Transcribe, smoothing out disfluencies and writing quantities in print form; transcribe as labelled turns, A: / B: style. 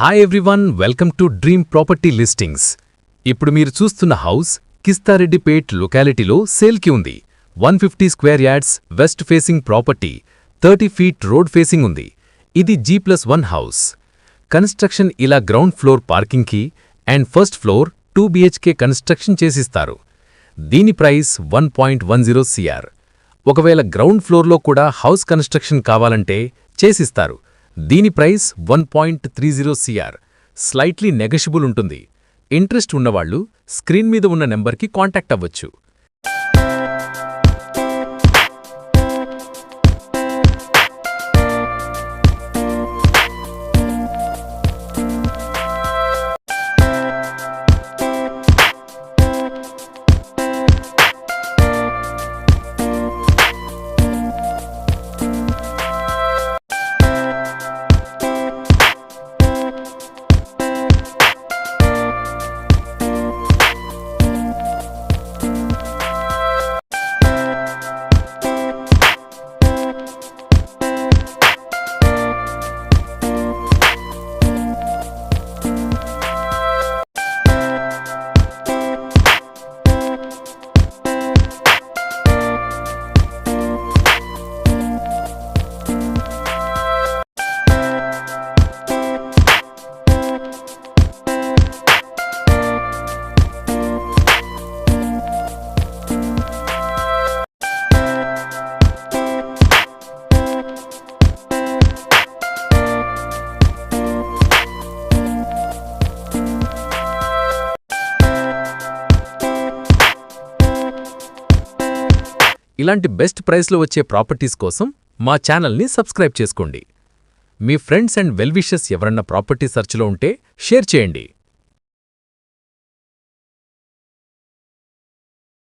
A: Hi everyone, welcome to dream property listings. ఇప్పుడు మీరు చూస్తున్న హౌస్ కిస్తారెడ్డిపేట్ లొకాలిటీలో సేల్కి ఉంది. 150 square yards west facing property, 30 feet road facing ఉంది. ఇది G+1 హౌస్. కన్స్ట్రక్షన్ ఇలా గ్రౌండ్ ఫ్లోర్ పార్కింగ్కి and first floor 2 BHK construction చేసిస్తారు. దీని ప్రైస్ 1.10 CR. ఒకవేళ గ్రౌండ్ ఫ్లోర్లో కూడా హౌస్ కన్స్ట్రక్షన్ కావాలంటే చేసిస్తారు. దీని ప్రైస్ 1.30 CR. స్లైట్లీ నెగోషియబుల్ ఉంటుంది. ఇంట్రెస్ట్ ఉన్నవాళ్లు స్క్రీన్ మీద ఉన్న నెంబర్కి కాంటాక్ట్ అవ్వచ్చు. ఇలాంటి బెస్ట్ ప్రైస్లో వచ్చే ప్రాపర్టీస్ కోసం మా ఛానల్ని సబ్స్క్రైబ్ చేసుకోండి. మీ ఫ్రెండ్స్ అండ్ వెల్ విషర్స్ ఎవరన్నా ప్రాపర్టీ సర్చ్లో ఉంటే షేర్ చేయండి.